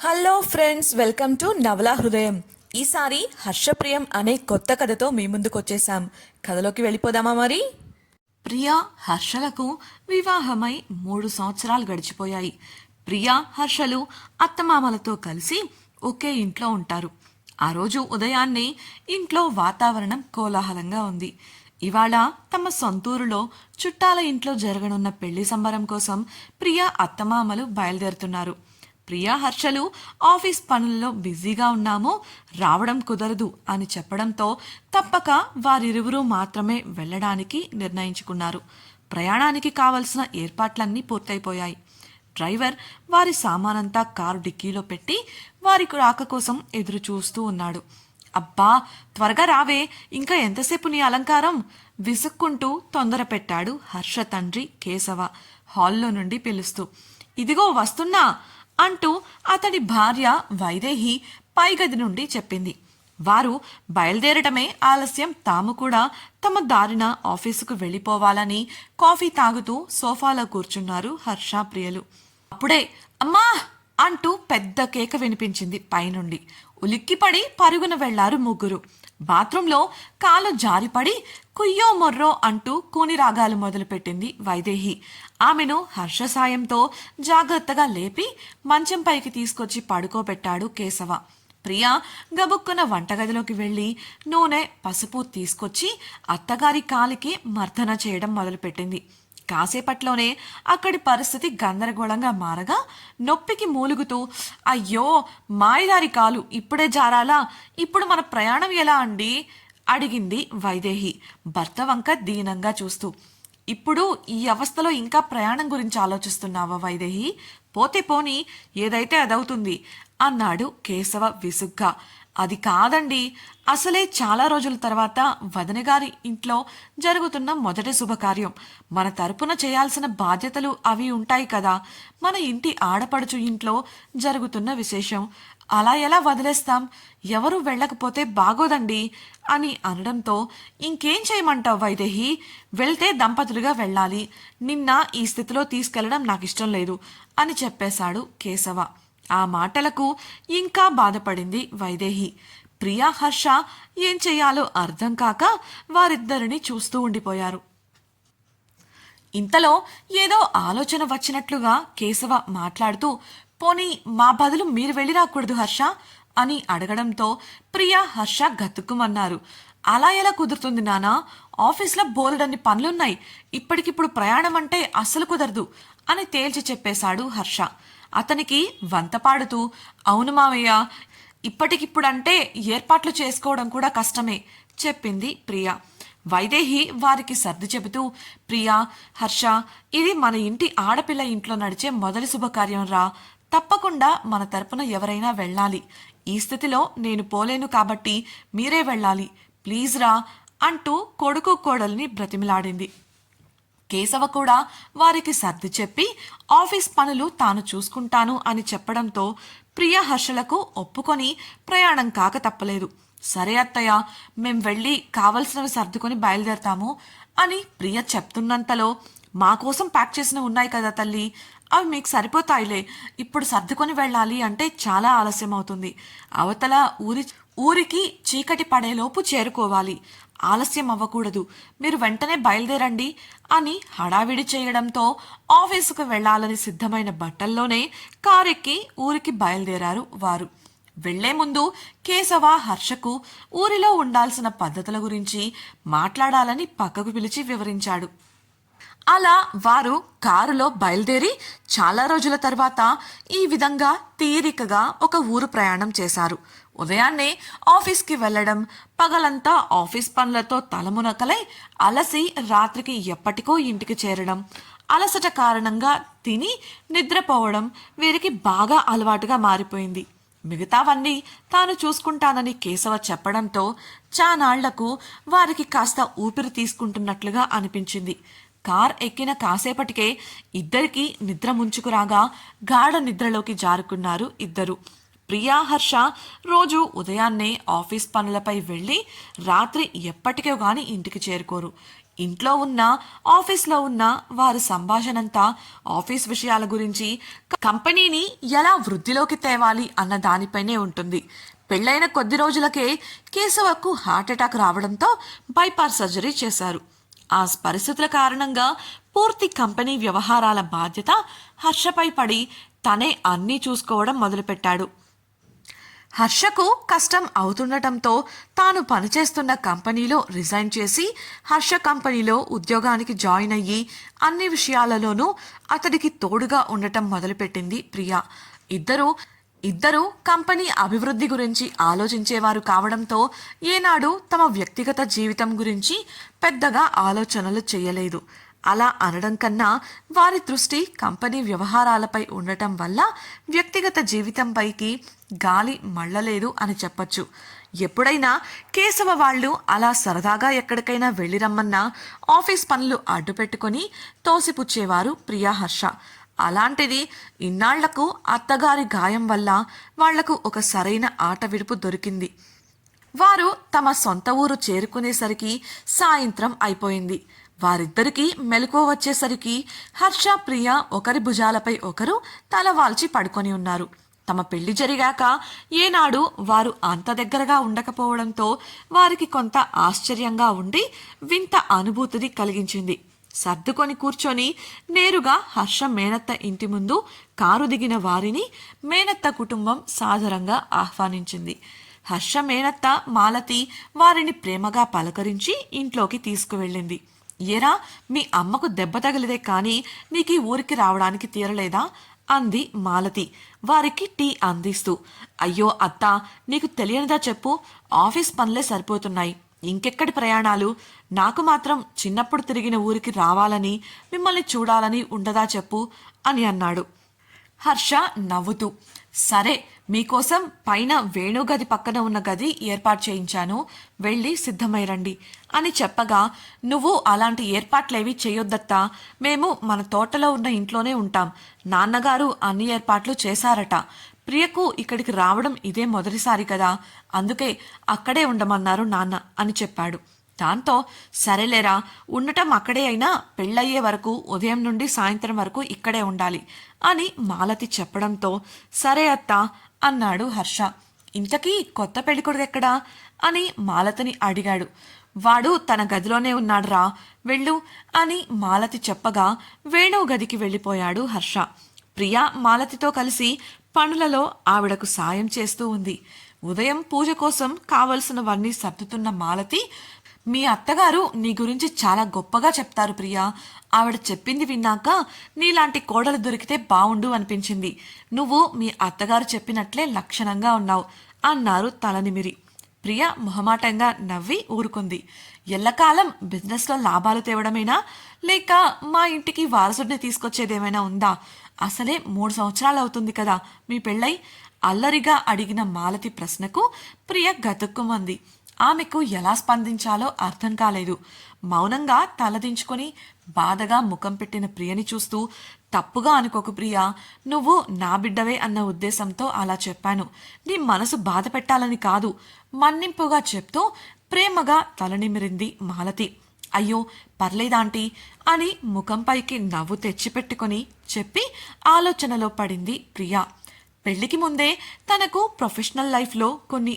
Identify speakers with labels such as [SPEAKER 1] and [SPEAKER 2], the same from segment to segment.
[SPEAKER 1] Hello friends, welcome to నవలా హృదయం. ఈసారి హర్షప్రియం అనే కొత్త కథతో మీ ముందుకు వచ్చేసాం. కథలోకి వెళ్ళిపోదామా మరి?
[SPEAKER 2] ప్రియా హర్షలకు వివాహమై 3 సంవత్సరాలు గడిచిపోయాయి. ప్రియా హర్షలు అత్తమామలతో కలిసి ఒకే ఇంట్లో ఉంటారు. ఆ రోజు ఉదయాన్నే ఇంట్లో వాతావరణం కోలాహలంగా ఉంది. ఇవాళ తమ సొంతూరులో చుట్టాల ఇంట్లో జరగనున్న పెళ్లి సంబరం కోసం ప్రియా అత్తమామలు బయలుదేరుతున్నారు. ప్రియా హర్షలు ఆఫీస్ పనుల్లో బిజీగా ఉన్నాము, రావడం కుదరదు అని చెప్పడంతో తప్పక వారిరువురు మాత్రమే వెళ్ళడానికి నిర్ణయించుకున్నారు. ప్రయాణానికి కావలసిన ఏర్పాట్లన్నీ పూర్తయిపోయాయి. డ్రైవర్ వారి సామానంతా కారు డిక్కీలో పెట్టి వారి రాక కోసం ఎదురు చూస్తూ ఉన్నాడు. అబ్బా, త్వరగా రావే, ఇంకా ఎంతసేపు నీ అలంకారం? విసుక్కుంటూ తొందర పెట్టాడు హర్ష తండ్రి కేశవ హాల్లో నుండి పిలుస్తూ. ఇదిగో వస్తున్నా అంటూ అతడి భార్య వైదేహి పైగది నుండి చెప్పింది. వారు బయలుదేరటమే ఆలస్యం. తాము కూడా తమ దారిన ఆఫీసుకు వెళ్ళిపోవాలని కాఫీ తాగుతూ సోఫాలో కూర్చున్నారు హర్ష ప్రియలు. అప్పుడే అమ్మా అంటూ పెద్ద కేక వినిపించింది పైనుండి. ఉలిక్కిపడి పరుగున వెళ్లారు ముగ్గురు. బాత్రూంలో కాలు జారిపడి కుయ్యో మొర్రో అంటూ కూని రాగాలు మొదలుపెట్టింది వైదేహి. ఆమెను హర్ష సాయంతో జాగ్రత్తగా లేపి మంచం పైకి తీసుకొచ్చి పడుకోబెట్టాడు కేశవ. ప్రియా గబుక్కున వంటగదిలోకి వెళ్లి నూనె, పసుపు తీసుకొచ్చి అత్తగారి కాలికి మర్దన చేయడం మొదలుపెట్టింది. కాసేపట్లోనే అక్కడి పరిస్థితి గందరగోళంగా మారగా నొప్పికి మూలుగుతూ, అయ్యో మాయదారి కాలు ఇప్పుడే జారాలా? ఇప్పుడు మన ప్రయాణం ఎలా అండి? అడిగింది వైదేహి భర్త వంక దీనంగా చూస్తూ. ఇప్పుడు ఈ అవస్థలో ఇంకా ప్రయాణం గురించి ఆలోచిస్తున్నావా వైదేహి? పోతే పోని, ఏదైతే అదవుతుంది అన్నాడు కేశవ విసుగ్గా. అది కాదండి, అసలే చాలా రోజుల తర్వాత వదనగారి ఇంట్లో జరుగుతున్న మొదటి శుభకార్యం. మన తరపున చేయాల్సిన బాధ్యతలు అవి ఉంటాయి కదా. మన ఇంటి ఆడపడుచు ఇంట్లో జరుగుతున్న విశేషం అలా ఎలా వదిలేస్తాం? ఎవరు వెళ్ళకపోతే బాగోదండి అని అనడంతో, ఇంకేం చేయమంటావు వైదేహి? వెళ్తే దంపతులుగా వెళ్ళాలి. నిన్న ఈ స్థితిలో తీసుకెళ్లడం నాకు ఇష్టం లేదు అని చెప్పేశాడు కేశవ. ఆ మాటలకు ఇంకా బాధపడింది వైదేహి. ప్రియా హర్ష ఏం చెయ్యాలో అర్థం కాక వారిద్దరిని చూస్తూ ఉండిపోయారు. ఇంతలో ఏదో ఆలోచన వచ్చినట్లుగా కేశవ మాట్లాడుతూ, పోనీ మా బదులు మీరు వెళ్ళి రాకూడదు హర్ష అని అడగడంతో ప్రియా హర్ష గతుక్కుమన్నారు. అలా ఎలా కుదురుతుంది నానా? ఆఫీస్లో బోలెడన్ని పనులున్నాయి. ఇప్పటికిప్పుడు ప్రయాణం అంటే అస్సలు కుదరదు అని తేల్చి చెప్పేశాడు హర్ష. అతనికి వంత పాడుతూ, అవును మావయ్య, ఇప్పటికిప్పుడంటే ఏర్పాట్లు చేసుకోవడం కూడా కష్టమే చెప్పింది ప్రియా. వైదేహి వారికి సర్ది చెబుతూ, ప్రియా, హర్ష, ఇది మన ఇంటి ఆడపిల్ల ఇంట్లో నడిచే మొదటి శుభకార్యం రా. తప్పకుండా మన తరపున ఎవరైనా వెళ్ళాలి. ఈ స్థితిలో నేను పోలేను కాబట్టి మీరే వెళ్ళాలి, ప్లీజ్ రా అంటూ కొడుకు కోడల్ని బ్రతిమిలాడింది. కేశవ కూడా వారికి సర్ది చెప్పి ఆఫీస్ పనులు తాను చూసుకుంటాను అని చెప్పడంతో ప్రియ హర్షలకు ఒప్పుకొని ప్రయాణం కాక తప్పలేదు. సరే అత్తయ్య, మేం వెళ్ళి కావలసినవి సర్దుకొని బయలుదేరతాము అని ప్రియ చెప్తున్నంతలో, మా కోసం ప్యాక్ చేసినవి ఉన్నాయి కదా తల్లి, అవి మీకు సరిపోతాయిలే. ఇప్పుడు సర్దుకొని వెళ్ళాలి అంటే చాలా ఆలస్యం అవుతుంది. అవతల ఊరికి చీకటి పడేలోపు చేరుకోవాలి. ఆలస్యం అవ్వకూడదు. మీరు వెంటనే బయలుదేరండి అని హడావిడి చేయడంతో ఆఫీసుకు వెళ్లాలని సిద్ధమైన బట్టల్లోనే కారెక్కి ఊరికి బయలుదేరారు వారు. వెళ్లే ముందు కేశవ హర్షకు ఊరిలో ఉండాల్సిన పద్ధతుల గురించి మాట్లాడాలని పక్కకు పిలిచి వివరించాడు. అలా వారు కారులో బయలుదేరి చాలా రోజుల తర్వాత ఈ విధంగా తీరికగా ఒక ఊరు ప్రయాణం చేశారు. ఉదయాన్నే ఆఫీస్కి వెళ్లడం, పగలంతా ఆఫీస్ పనులతో తలమునకలై అలసి రాత్రికి ఎప్పటికో ఇంటికి చేరడం, అలసట కారణంగా తిని నిద్రపోవడం వీరికి బాగా అలవాటుగా మారిపోయింది. మిగతావన్నీ తాను చూసుకుంటానని కేశవ చెప్పడంతో చానాళ్లకు వారికి కాస్త ఊపిరి తీసుకుంటున్నట్లుగా అనిపించింది. కార్ ఎక్కిన కాసేపటికే ఇద్దరికీ నిద్ర ముంచుకురాగా గాఢ నిద్రలోకి జారుకున్నారు ఇద్దరు. ప్రియా హర్ష రోజు ఉదయాన్నే ఆఫీస్ పనులపై వెళ్ళి రాత్రి ఎప్పటికో గాని ఇంటికి చేరుకోరు. ఇంట్లో ఉన్న ఆఫీస్లో ఉన్న వారి సంభాషణంతా ఆఫీస్ విషయాల గురించి, కంపెనీని ఎలా వృద్ధిలోకి తేవాలి అన్న దానిపైనే ఉంటుంది. పెళ్లైన కొద్ది రోజులకే కేశవకు హార్ట్అటాక్ రావడంతో బైపాస్ సర్జరీ చేశారు. ఆ పరిస్థితుల కారణంగా పూర్తి కంపెనీ వ్యవహారాల బాధ్యత హర్షపై పడి తనే అన్నీ చూసుకోవడం మొదలుపెట్టాడు. హర్షకు కష్టం అవుతుండటంతో తాను పనిచేస్తున్న కంపెనీలో రిజైన్ చేసి హర్ష కంపెనీలో ఉద్యోగానికి జాయిన్ అయ్యి అన్ని విషయాలలోనూ అతడికి తోడుగా ఉండటం మొదలుపెట్టింది ప్రియా. ఇద్దరూ కంపెనీ అభివృద్ధి గురించి ఆలోచించేవారు కావడంతో ఏనాడు తమ వ్యక్తిగత జీవితం గురించి పెద్దగా ఆలోచనలు చేయలేదు. అలా అనడం కన్నా వారి దృష్టి కంపెనీ వ్యవహారాలపై ఉండటం వల్ల వ్యక్తిగత జీవితంపైకి గాలి మళ్ళలేదు అని చెప్పచ్చు. ఎప్పుడైనా కేశవ వాళ్ళు అలా సరదాగా ఎక్కడికైనా వెళ్ళిరమ్మన్నా ఆఫీస్ పనులు అడ్డుపెట్టుకొని తోసిపుచ్చేవారు ప్రియా, హర్ష. అలాంటిది ఇన్నాళ్లకు అత్తగారి గాయం వల్ల వాళ్లకు ఒక సరైన ఆట విడుపు దొరికింది. వారు తమ సొంత ఊరు చేరుకునేసరికి సాయంత్రం అయిపోయింది. వారిద్దరికీ మెలకువ వచ్చేసరికి హర్ష, ప్రియ ఒకరి భుజాలపై ఒకరు తలవాల్చి పడుకొని ఉన్నారు. తమ పెళ్లి జరిగాక ఏనాడు వారు అంత దగ్గరగా ఉండకపోవడంతో వారికి కొంత ఆశ్చర్యంగా ఉండి వింత అనుభూతిని కలిగించింది. సర్దుకొని కూర్చొని నేరుగా హర్ష మేనత్త ఇంటి ముందు కారు దిగిన వారిని మేనత్త కుటుంబం సాదరంగా ఆహ్వానించింది. హర్ష మేనత్త మాలతి వారిని ప్రేమగా పలకరించి ఇంట్లోకి తీసుకువెళ్ళింది. ఏరా, మీ అమ్మకు దెబ్బ తగిలిదే కానీ నీకు ఈ ఊరికి రావడానికి తీరలేదా అంది మాలతి వారికి టీ అందిస్తూ. అయ్యో అత్త, నీకు తెలియనిదా చెప్పు, ఆఫీస్ పనులే సరిపోతున్నాయి, ఇంకెక్కడి ప్రయాణాలు? నాకు మాత్రం చిన్నప్పుడు తిరిగిన ఊరికి రావాలని, మిమ్మల్ని చూడాలని ఉండదా చెప్పు అని అన్నాడు. హర్ష నవ్వుతూ, సరే, మీకోసం పైన వేణుగది పక్కన ఉన్న గది ఏర్పాటు చేయించాను, వెళ్ళి సిద్ధమై రండి అని చెప్పగా, నువ్వు అలాంటి ఏర్పాట్లేవి చేయొద్దత్తా, మేము మన తోటలో ఉన్న ఇంట్లోనే ఉంటాం, నాన్నగారు అన్ని ఏర్పాట్లు చేశారట, ప్రియకు ఇక్కడికి రావడం ఇదే మొదటిసారి కదా, అందుకే అక్కడే ఉండమన్నారు నాన్న అని చెప్పాడు. దాంతో సరేలేరా, ఉండటం అక్కడే అయినా పెళ్ళయ్యే వరకు ఉదయం నుండి సాయంత్రం వరకు ఇక్కడే ఉండాలి అని మాలతి చెప్పడంతో సరే అత్త అన్నాడు హర్ష. ఇంతకీ కొత్త పెళ్ళికొడుకు ఎక్కడా అని మాలతిని అడిగాడు. వాడు తన గదిలోనే ఉన్నాడురా, వెళ్ళు అని మాలతి చెప్పగా వేణు గదికి వెళ్ళిపోయాడు హర్ష. ప్రియా మాలతితో కలిసి పనులలో ఆవిడకు సాయం చేస్తూ ఉంది. ఉదయం పూజ కోసం కావలసినవన్నీ సర్దుతున్న మాలతి, మీ అత్తగారు నీ గురించి చాలా గొప్పగా చెప్తారు ప్రియా, ఆవిడ చెప్పింది విన్నాక నీలాంటి కోడలు దొరికితే బావుండు అనిపించింది, నువ్వు మీ అత్తగారు చెప్పినట్లే లక్షణంగా ఉన్నావు అన్నారు తలనిమిరి. ప్రియ మొహమాటంగా నవ్వి ఊరుకుంది. ఎల్లకాలం బిజినెస్లో లాభాలు తేవడమేనా, లేక మా ఇంటికి వారసుడిని తీసుకొచ్చేదేమైనా ఉందా? అసలే 3 సంవత్సరాలు అవుతుంది కదా మీ పెళ్ళై? అల్లరిగా అడిగిన మాలతి ప్రశ్నకు ప్రియ గతుక్కుమంది. ఆమెకు ఎలా స్పందించాలో అర్థం కాలేదు. మౌనంగా తలదించుకొని బాధగా ముఖం పెట్టిన ప్రియని చూస్తూ, తప్పుగా అనుకోకు ప్రియా, నువ్వు నా బిడ్డవే అన్న ఉద్దేశంతో అలా చెప్పాను, నీ మనసు బాధ పెట్టాలని కాదు మన్నింపుగా చెప్తూ ప్రేమగా తలనిమిరింది మాలతి. అయ్యో పర్లేదాంటీ అని ముఖంపైకి నవ్వు తెచ్చిపెట్టుకొని చెప్పి ఆలోచనలో పడింది ప్రియా. పెళ్లికి ముందే తనకు ప్రొఫెషనల్ లైఫ్లో కొన్ని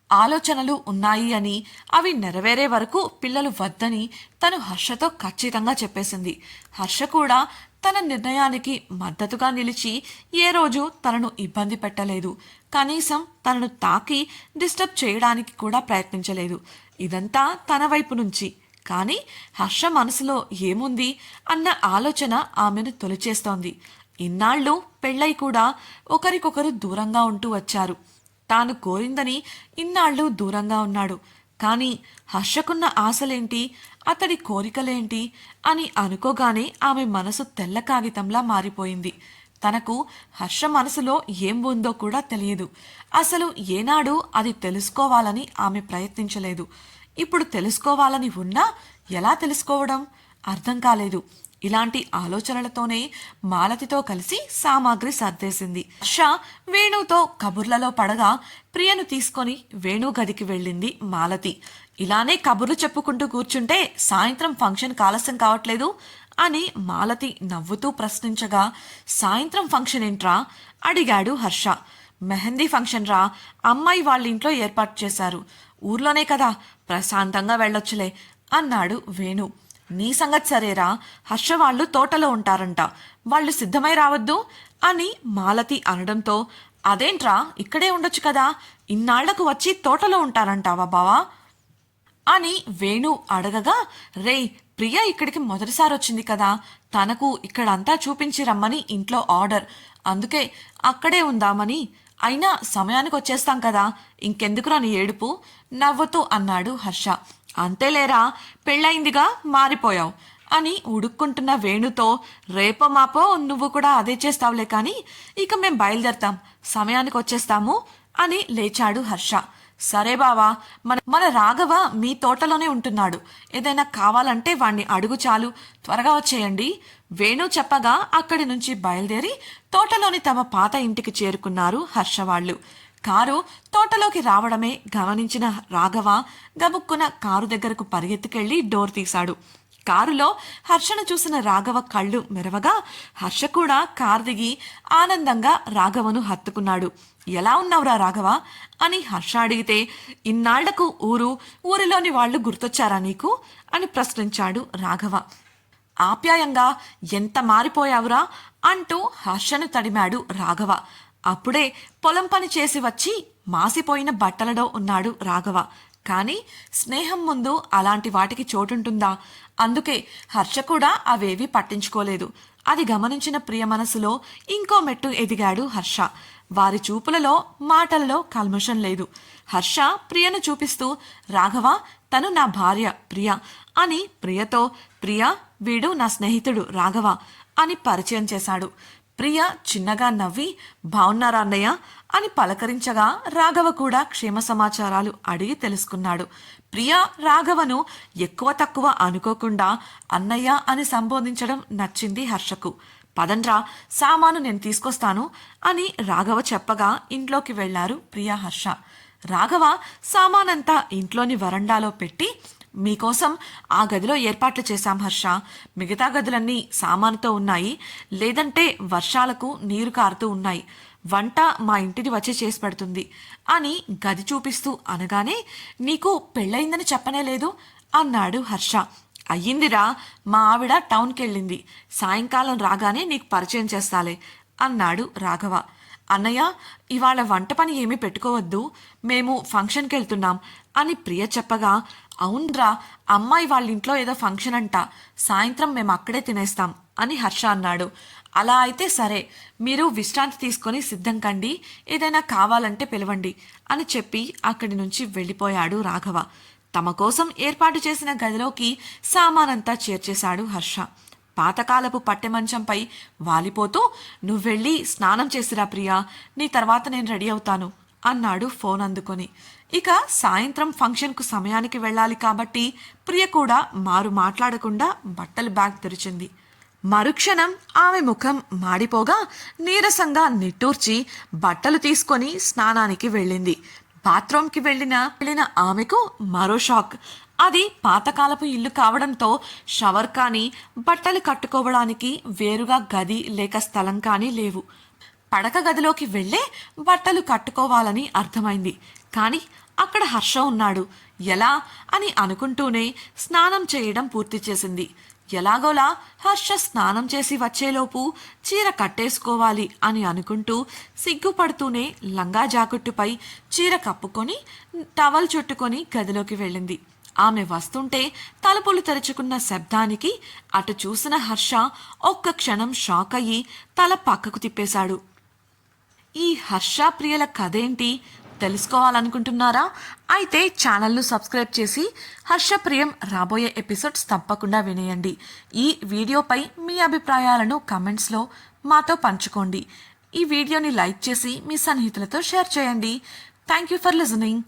[SPEAKER 2] ఆలోచనలు ఉన్నాయి అని, అవి నెరవేరే వరకు పిల్లలు వద్దని తను హర్షతో ఖచ్చితంగా చెప్పేసింది. హర్ష కూడా తన నిర్ణయానికి మద్దతుగా నిలిచి ఏ రోజు తనను ఇబ్బంది పెట్టలేదు. కనీసం తనను తాకి డిస్టర్బ్ చేయడానికి కూడా ప్రయత్నించలేదు. ఇదంతా తన వైపు నుంచి. కానీ హర్ష మనసులో ఏముంది అన్న ఆలోచన ఆమెను తొలిచేస్తోంది. ఇన్నాళ్ళు పెళ్ళై కూడా ఒకరికొకరు దూరంగా ఉంటూ వచ్చారు. తాను కోరిందని ఇన్నాళ్ళు దూరంగా ఉన్నాడు. కానీ హర్షకున్న ఆశలేంటి, అతడి కోరికలేంటి అని అనుకోగానే ఆమె మనసు తెల్ల కాగితంలా మారిపోయింది. తనకు హర్ష మనసులో ఏం ఉందో కూడా తెలియదు. అసలు ఏనాడు అది తెలుసుకోవాలని ఆమె ప్రయత్నించలేదు. ఇప్పుడు తెలుసుకోవాలని ఉన్నా ఎలా తెలుసుకోవడం అర్థం కాలేదు. ఇలాంటి ఆలోచనలతోనే మాలతితో కలిసి సామాగ్రి సర్దేసింది. హర్ష వేణుతో కబుర్లలో పడగా ప్రియను తీసుకొని వేణు గదికి వెళ్ళింది మాలతి. ఇలానే కబుర్లు చెప్పుకుంటూ కూర్చుంటే సాయంత్రం ఫంక్షన్ ఆలస్యం కావట్లేదు అని మాలతి నవ్వుతూ ప్రశ్నించగా, సాయంత్రం ఫంక్షన్ ఏంట్రా అడిగాడు హర్ష. మెహందీ ఫంక్షన్ రా, అమ్మాయి వాళ్ళ ఇంట్లో ఏర్పాటు చేశారు. ఊర్లోనే కదా, ప్రశాంతంగా వెళ్ళొచ్చులే అన్నాడు వేణు. నీ సంగతి సరేరా, హర్ష వాళ్ళు తోటలో ఉంటారంట, వాళ్ళు సిద్ధమై రావద్దు అని మాలతి అనడంతో, అదేంట్రా ఇక్కడే ఉండొచ్చు కదా, ఇన్నాళ్లకు వచ్చి తోటలో ఉంటారంటావా బావా అని వేణు అడగగా, రేయ్ ప్రియ ఇక్కడికి మొదటిసారి వచ్చింది కదా, తనకు ఇక్కడంతా చూపించి రమ్మని ఇంట్లో ఆర్డర్, అందుకే అక్కడే ఉందామని. అయినా సమయానికి వచ్చేస్తాం కదా, ఇంకెందుకురా నీ ఏడుపు నవ్వుతూ అన్నాడు హర్ష. అంతేలేరా, పెళ్ళయిందిగా మారిపోయావు అని ఉడుక్కుంటున్న వేణుతో, రేపో మాపో నువ్వు కూడా అదే చేస్తావులే కానీ ఇక మేం బయలుదేరతాం, సమయానికి వచ్చేస్తాము అని లేచాడు హర్ష. సరే బావా, మన రాఘవ మీ తోటలోనే ఉంటున్నాడు, ఏదైనా కావాలంటే వాణ్ణి అడుగు చాలు, త్వరగా వచ్చేయండి వేణు చెప్పగా అక్కడి నుంచి బయలుదేరి తోటలోని తమ పాత ఇంటికి చేరుకున్నారు హర్ష వాళ్ళు. కారు తోటలోకి రావడమే గమనించిన రాఘవ గబుక్కున కారు దగ్గరకు పరిగెత్తుకెళ్లి డోర్ తీశాడు. కారులో హర్షను చూసిన రాఘవ కళ్ళు మెరవగా హర్ష కూడా కారు దిగి ఆనందంగా రాఘవను హత్తుకున్నాడు. ఎలా ఉన్నావురా రాఘవ అని హర్ష అడిగితే, ఇన్నాళ్లకు ఊరిలోని వాళ్ళు గుర్తొచ్చారా నీకు అని ప్రశ్నించాడు రాఘవ. ఆప్యాయంగా, ఎంత మారిపోయావురా అంటూ హర్షను తడిమాడు రాఘవ. అప్పుడే పొలం పని చేసి వచ్చి మాసిపోయిన బట్టలలో ఉన్నాడు రాఘవ. కానీ స్నేహం ముందు అలాంటి వాటికి చోటుంటుందా? అందుకే హర్ష కూడా అవేవి పట్టించుకోలేదు. అది గమనించిన ప్రియ మనసులో ఇంకో మెట్టు ఎదిగాడు హర్ష. వారి చూపులలో మాటలలో కల్మషం లేదు. హర్ష ప్రియను చూపిస్తూ, రాఘవ తను నా భార్య ప్రియ అని ప్రియతో, ప్రియ వీడు నా స్నేహితుడు రాఘవ అని పరిచయం చేశాడు. ప్రియ చిన్నగా నవ్వి, బావున్నారా అన్నయ్య అని పలకరించగా రాఘవ కూడా క్షేమ సమాచారాలు అడిగి తెలుసుకున్నాడు. ప్రియ రాఘవను ఎక్కువ తక్కువ అనుకోకుండా అన్నయ్య అని సంబోధించడం నచ్చింది హర్షకు. పదండ్రా, సామాను నేను తీసుకొస్తాను అని రాఘవ చెప్పగా ఇంట్లోకి వెళ్లారు ప్రియ హర్ష. రాఘవ సామానంతా ఇంట్లోని వరండాలో పెట్టి, మీకోసం ఆ గదిలో ఏర్పాట్లు చేశాం హర్ష, మిగతా గదులన్నీ సామానుతో ఉన్నాయి, లేదంటే వర్షాలకు నీరు కారుతూ ఉన్నాయి, వంట మా ఇంటిని వచ్చి చేసి పెడుతుంది అని గది చూపిస్తూ అనగానే, నీకు పెళ్ళయిందని చెప్పనే లేదు అన్నాడు హర్ష. అయ్యిందిరా, మా ఆవిడ టౌన్కి వెళ్ళింది, సాయంకాలం రాగానే నీకు పరిచయం చేస్తాలే అన్నాడు రాఘవ. అన్నయ్య ఇవాళ వంట పని ఏమీ పెట్టుకోవద్దు, మేము ఫంక్షన్కి వెళ్తున్నాం అని ప్రియ చెప్పగా, అవునరా అమ్మాయి వాళ్ళ ఇంట్లో ఏదో ఫంక్షన్ అంట, సాయంత్రం మేము అక్కడే తినేస్తాం అని హర్ష అన్నాడు. అలా అయితే సరే, మీరు విశ్రాంతి తీసుకొని సిద్ధం కండి, ఏదైనా కావాలంటే పిలవండి అని చెప్పి అక్కడి నుంచి వెళ్ళిపోయాడు రాఘవ. తమ కోసం ఏర్పాటు చేసిన గదిలోకి సామానంతా చేర్చేశాడు హర్ష. పాతకాలపు పట్టెమంచంపై వాలిపోతూ, నువ్వెళ్ళి స్నానం చేసిరా ప్రియా, నీ తర్వాత నేను రెడీ అవుతాను అన్నాడు ఫోన్ అందుకొని. ఇక సాయంత్రం ఫంక్షన్కు సమయానికి వెళ్ళాలి కాబట్టి ప్రియ కూడా మాట్లాడకుండా బట్టల బ్యాగ్ తెరిచింది. మరుక్షణం ఆమె ముఖం మాడిపోగా నీరసంగా నిట్టూర్చి బట్టలు తీసుకొని స్నానానికి వెళ్ళింది. బాత్రూంకి వెళ్ళిన ఆమెకు మరో షాక్. అది పాతకాలపు ఇల్లు కావడంతో షవర్ కానీ బట్టలు కట్టుకోవడానికి వేరుగా గది లేక స్థలం కానీ లేవు. పడక గదిలోకి వెళ్ళే బట్టలు కట్టుకోవాలని అర్థమైంది. కానీ అక్కడ హర్ష ఉన్నాడు. ఎలా అని అనుకుంటూనే స్నానం చేయడం పూర్తి చేసింది. ఎలాగోలా హర్ష స్నానం చేసి వచ్చేలోపు చీర కట్టేసుకోవాలి అని అనుకుంటూ సిగ్గుపడుతూనే లంగా జాకెట్టుపై చీర కప్పుకొని టవల్ చుట్టుకొని గదిలోకి వెళ్ళింది. ఆమె వస్తుంటే తలుపులు తెరుచుకున్న శబ్దానికి అటు చూసిన హర్ష ఒక్క క్షణం షాక్ అయ్యి తల పక్కకు తిప్పేశాడు. ఈ హర్ష ప్రియల కథేంటి తెలుసుకోవాలనుకుంటున్నారా? అయితే ఛానల్ను సబ్స్క్రైబ్ చేసి హర్షప్రియం రాబోయే ఎపిసోడ్స్ తప్పకుండా వినేయండి. ఈ వీడియోపై మీ అభిప్రాయాలను కమెంట్స్లో మాతో పంచుకోండి. ఈ వీడియోని లైక్ చేసి మీ సన్నిహితులతో షేర్ చేయండి. Thank you for listening.